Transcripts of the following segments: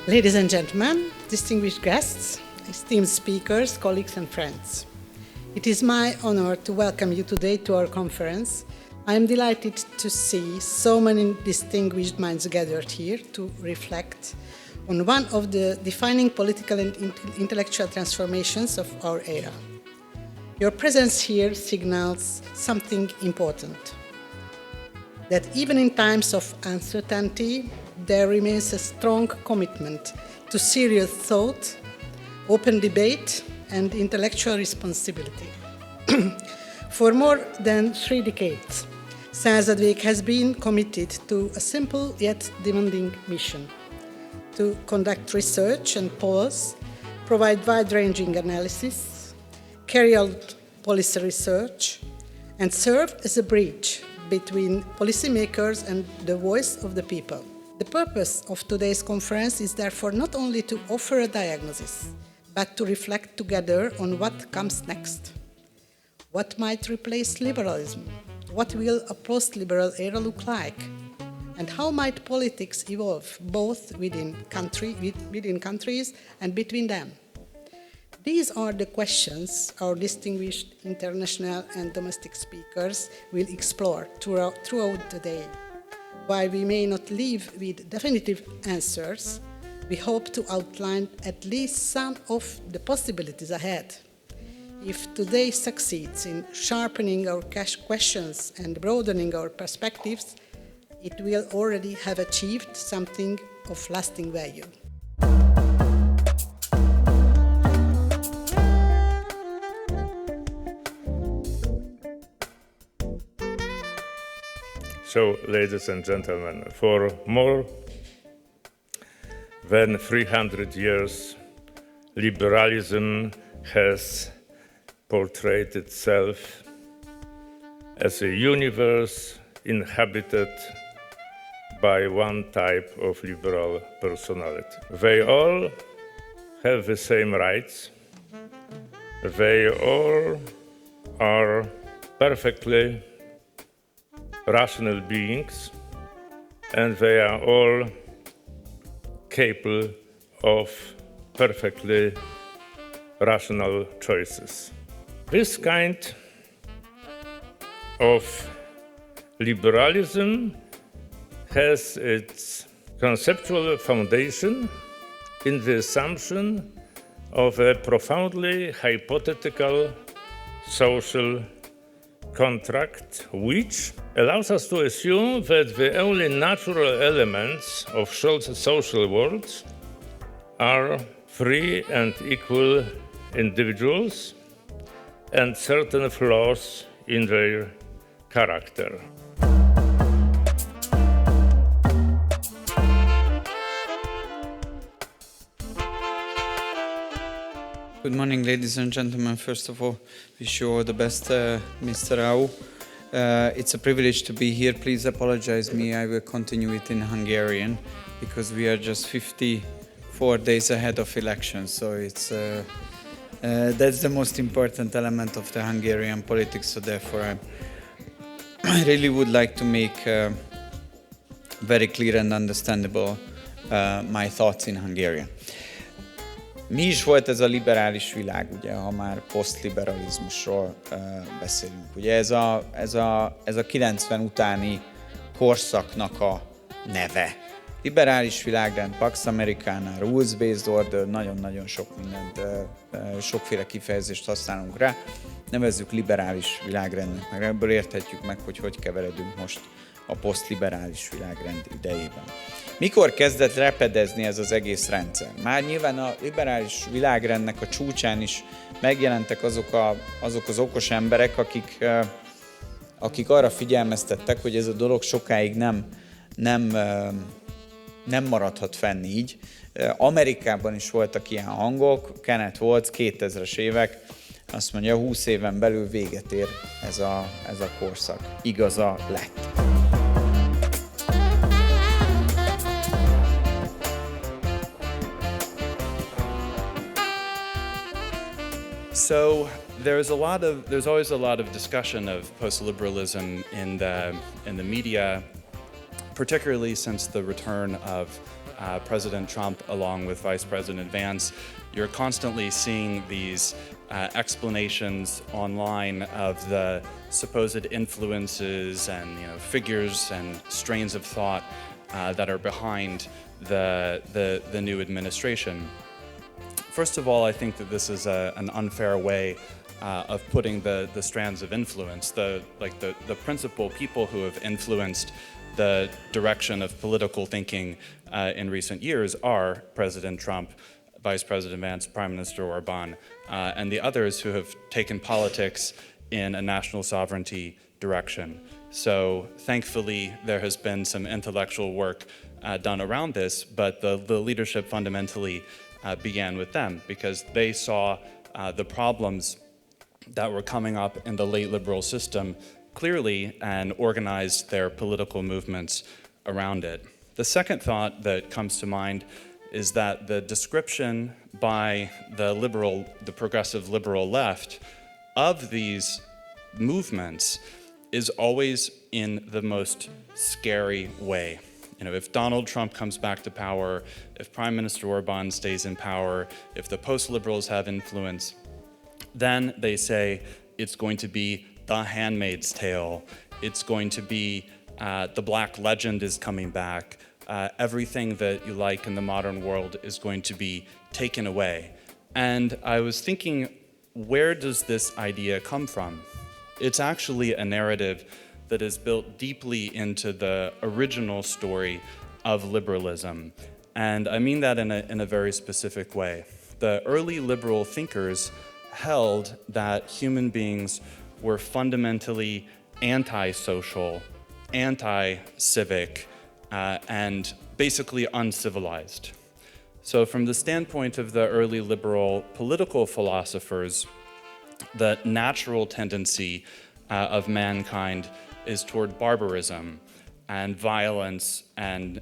Ladies and gentlemen, distinguished guests, esteemed speakers, colleagues and friends. It is my honor to welcome you today to our conference. I am delighted to see so many distinguished minds gathered here to reflect on one of the defining political and intellectual transformations of our era. Your presence here signals something important, that even in times of uncertainty, there remains a strong commitment to serious thought, open debate, and intellectual responsibility. For more than 3 decades, Századvég has been committed to a simple yet demanding mission: to conduct research and polls, provide wide-ranging analysis, carry out policy research, and serve as a bridge between policymakers and the voice of the people. The purpose of today's conference is therefore not only to offer a diagnosis, but to reflect together on what comes next. What might replace liberalism? What will a post-liberal era look like? And how might politics evolve, both within countries and between them? These are the questions our distinguished international and domestic speakers will explore throughout the day. While we may not leave with definitive answers, we hope to outline at least some of the possibilities ahead. If today succeeds in sharpening our questions and broadening our perspectives, it will already have achieved something of lasting value. So, ladies and gentlemen, for more than 300 years, liberalism has portrayed itself as a universe inhabited by one type of liberal personality. They all have the same rights. They all are perfectly rational beings, and they are all capable of perfectly rational choices. This kind of liberalism has its conceptual foundation in the assumption of a profoundly hypothetical social contract, which allows us to assume that the only natural elements of social worlds are free and equal individuals and certain flaws in their character. Good morning, ladies and gentlemen. First of all, wish you all the best, Mr. Rau. It's a privilege to be here. Please apologize me. I will continue it in Hungarian because we are just 54 days ahead of elections. So it's that's the most important element of the Hungarian politics. So therefore, I really would like to make very clear and understandable my thoughts in Hungarian. Mi is volt ez a liberális világ, ugye, ha már posztliberalizmusról beszélünk? Ugye ez a 90 utáni korszaknak a neve. Liberális világrend, Pax Americana, rules-based order, nagyon-nagyon sok mindent, sokféle kifejezést használunk rá. Nevezzük liberális világrendnek, meg ebből érthetjük meg, hogy keveredünk most a posztliberális világrend idejében. Mikor kezdett repedezni ez az egész rendszer? Már nyilván a liberális világrendnek a csúcsán is megjelentek azok az okos emberek, akik arra figyelmeztettek, hogy ez a dolog sokáig nem maradhat fenn így. Amerikában is voltak ilyen hangok, Kenneth Waltz, 2000-es évek, azt mondja, 20 éven belül véget ér ez a korszak. Igaza lett. So there's always a lot of discussion of post-liberalism in the media, particularly since the return of President Trump along with Vice President Vance, you're constantly seeing these explanations online of the supposed influences and figures and strains of thought that are behind the new administration. First of all, I think that this is an unfair way of putting the strands of influence. The principal people who have influenced the direction of political thinking in recent years are President Trump, Vice President Vance, Prime Minister Orban, and the others who have taken politics in a national sovereignty direction. So thankfully, there has been some intellectual work done around this, but the leadership fundamentally began with them because they saw the problems that were coming up in the late liberal system clearly and organized their political movements around it. The second thought that comes to mind is that the description by the progressive liberal left of these movements is always in the most scary way. If Donald Trump comes back to power, if Prime Minister Orban stays in power, if the post-liberals have influence, then they say it's going to be The Handmaid's Tale, it's going to be the Black Legend is coming back, everything that you like in the modern world is going to be taken away. And I was thinking, where does this idea come from? It's actually a narrative that is built deeply into the original story of liberalism. And I mean that in a very specific way. The early liberal thinkers held that human beings were fundamentally anti-social, anti-civic, and basically uncivilized. So from the standpoint of the early liberal political philosophers, the natural tendency of mankind is toward barbarism and violence and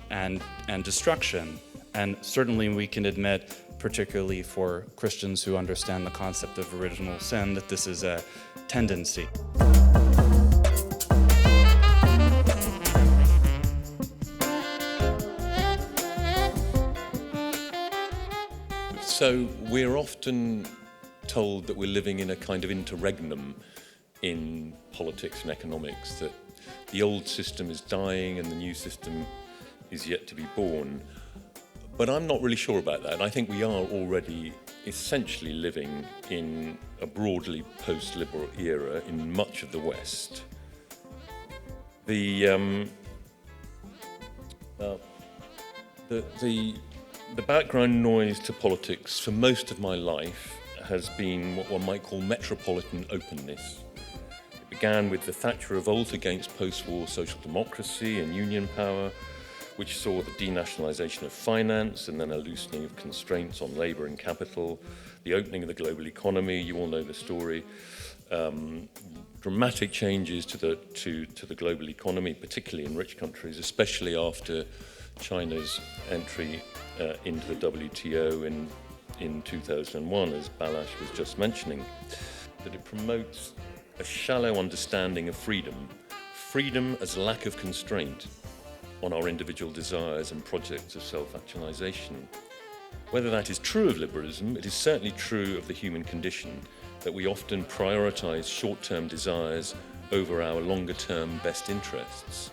destruction. And certainly we can admit, particularly for Christians who understand the concept of original sin, that this is a tendency. So we're often told that we're living in a kind of interregnum in politics and economics, that the old system is dying and the new system is yet to be born. But I'm not really sure about that. I think we are already essentially living in a broadly post-liberal era in much of the West. The background noise to politics for most of my life has been what one might call metropolitan openness. It began with the Thatcher revolt against post-war social democracy and union power, which saw the denationalisation of finance and then a loosening of constraints on labour and capital, the opening of the global economy, you all know the story, dramatic changes to the global economy, particularly in rich countries, especially after China's entry into the WTO in 2001, as Balázs was just mentioning, that it promotes a shallow understanding of freedom as a lack of constraint on our individual desires and projects of self-actualization. Whether that is true of liberalism, it is certainly true of the human condition, that we often prioritize short-term desires over our longer-term best interests.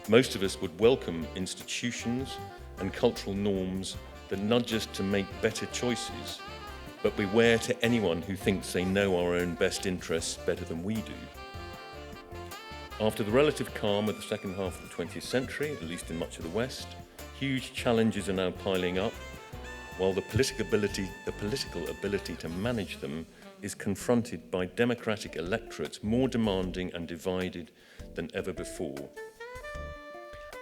Most of us would welcome institutions and cultural norms that nudge us to make better choices, but beware to anyone who thinks they know our own best interests better than we do. After the relative calm of the second half of the 20th century, at least in much of the West, huge challenges are now piling up, while the political ability to manage them is confronted by democratic electorates more demanding and divided than ever before.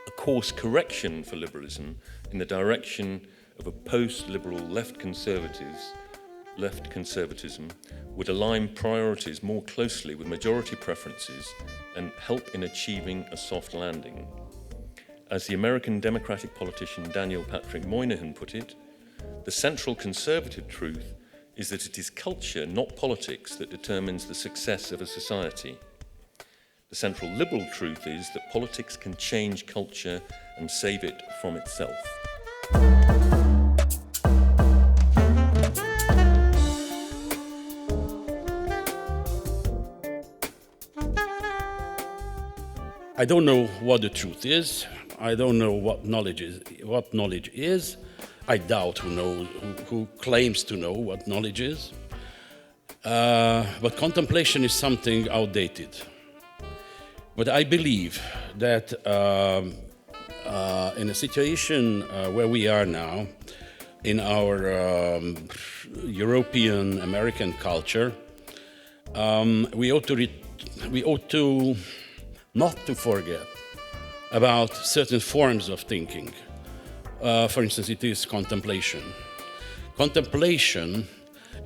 A course correction for liberalism in the direction of a post-liberal left conservatism would align priorities more closely with majority preferences and help in achieving a soft landing. As the American Democratic politician Daniel Patrick Moynihan put it, the central conservative truth is that it is culture, not politics, that determines the success of a society. The central liberal truth is that politics can change culture and save it from itself. I don't know what the truth is. I don't know what knowledge is. I doubt who claims to know what knowledge is. But contemplation is something outdated. But I believe that in a situation where we are now, in our European American culture, we ought to not to forget about certain forms of thinking. For instance, it is contemplation. Contemplation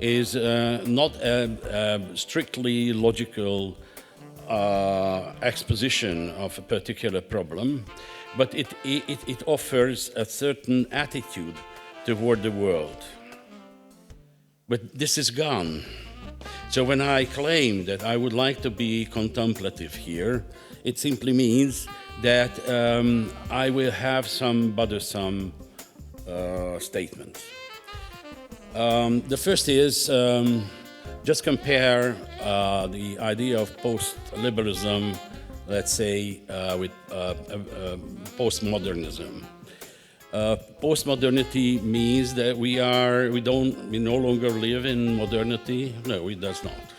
is not a strictly logical exposition of a particular problem, but it offers a certain attitude toward the world. But this is gone. So when I claim that I would like to be contemplative here, it simply means that I will have some bothersome statements. The first is just compare the idea of post-liberalism, let's say, with postmodernism. Postmodernity means that we no longer live in modernity. No, it does not.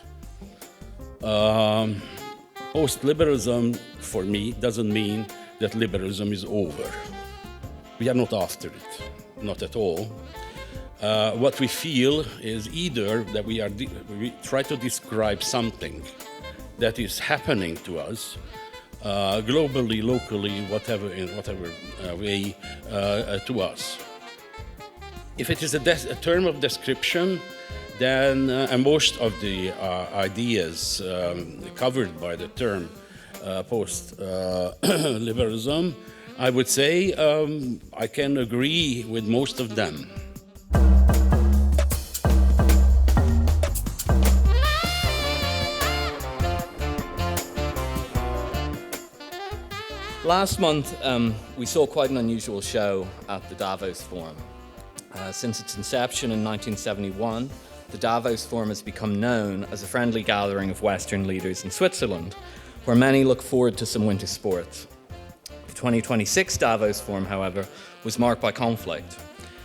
Post-liberalism, for me, doesn't mean that liberalism is over. We are not after it, not at all. What we feel is either that we try to describe something that is happening to us, globally, locally, in whatever way, to us. If it is a term of description, then most of the ideas covered by the term post-liberalism, I would say I can agree with most of them. Last month, we saw quite an unusual show at the Davos Forum. Since its inception in 1971, the Davos Forum has become known as a friendly gathering of Western leaders in Switzerland, where many look forward to some winter sports. The 2026 Davos Forum, however, was marked by conflict.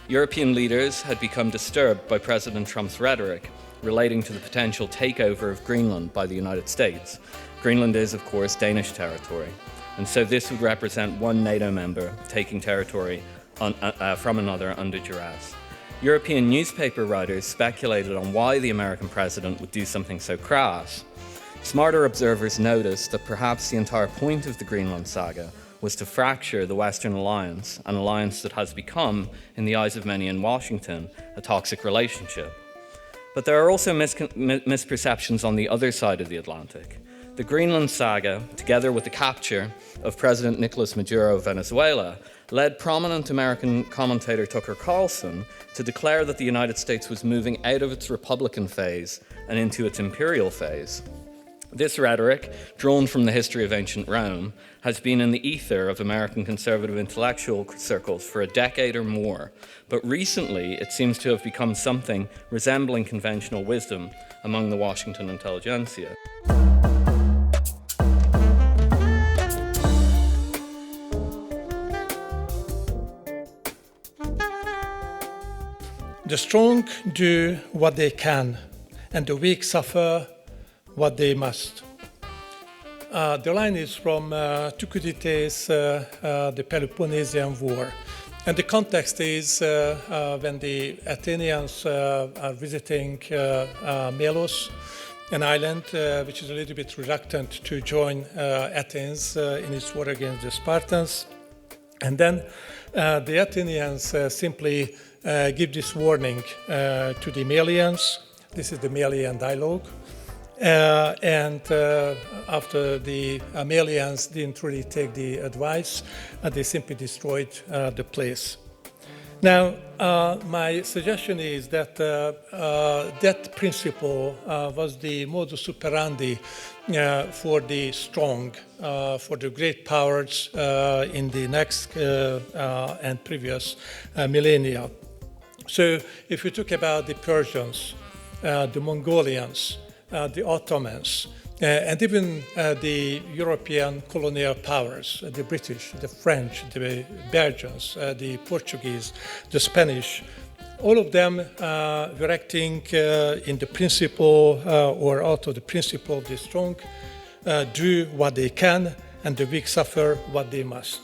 European leaders had become disturbed by President Trump's rhetoric relating to the potential takeover of Greenland by the United States. Greenland is, of course, Danish territory, and so this would represent one NATO member taking territory from another under duress. European newspaper writers speculated on why the American president would do something so crass. Smarter observers noticed that perhaps the entire point of the Greenland saga was to fracture the Western alliance, an alliance that has become, in the eyes of many in Washington, a toxic relationship. But there are also misperceptions on the other side of the Atlantic. The Greenland saga, together with the capture of President Nicolas Maduro of Venezuela, led prominent American commentator Tucker Carlson to declare that the United States was moving out of its Republican phase and into its imperial phase. This rhetoric, drawn from the history of ancient Rome, has been in the ether of American conservative intellectual circles for a decade or more, but recently it seems to have become something resembling conventional wisdom among the Washington intelligentsia. The strong do what they can, and the weak suffer what they must. The line is from Thucydides' the Peloponnesian War. And the context is when the Athenians are visiting Melos, an island which is a little bit reluctant to join Athens in its war against the Spartans. And then the Athenians simply give this warning to the Melians. This is the Melian dialogue. And after the Melians didn't really take the advice, they simply destroyed the place. Now, my suggestion is that that principle was the modus operandi for the strong, for the great powers in the next and previous millennia. So if you talk about the Persians, the Mongolians, the Ottomans, and even the European colonial powers, the British, the French, the Belgians, the Portuguese, the Spanish, all of them were acting in the principle or out of the principle the strong do what they can and the weak suffer what they must.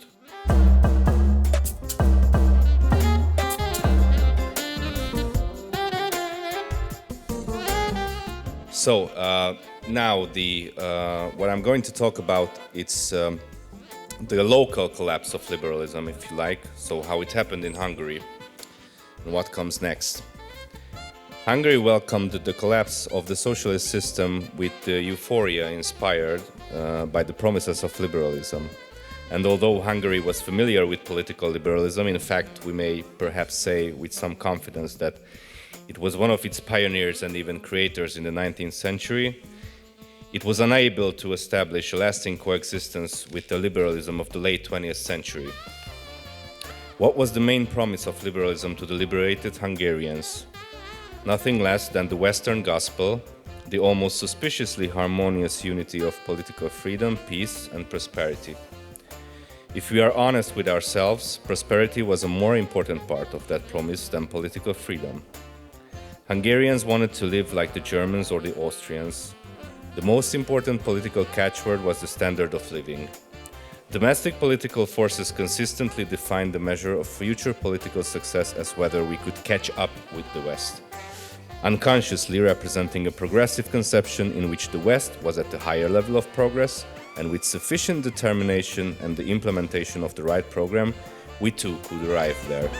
So now what I'm going to talk about, it's the local collapse of liberalism, if you like, so how it happened in Hungary and what comes next. Hungary welcomed the collapse of the socialist system with euphoria inspired by the promises of liberalism. And although Hungary was familiar with political liberalism, in fact, we may perhaps say with some confidence that it was one of its pioneers and even creators in the 19th century, it was unable to establish a lasting coexistence with the liberalism of the late 20th century. What was the main promise of liberalism to the liberated Hungarians? Nothing less than the Western gospel, the almost suspiciously harmonious unity of political freedom, peace, and prosperity. If we are honest with ourselves, prosperity was a more important part of that promise than political freedom. Hungarians wanted to live like the Germans or the Austrians. The most important political catchword was the standard of living. Domestic political forces consistently defined the measure of future political success as whether we could catch up with the West, unconsciously representing a progressive conception in which the West was at a higher level of progress, and with sufficient determination and the implementation of the right program, we too could arrive there.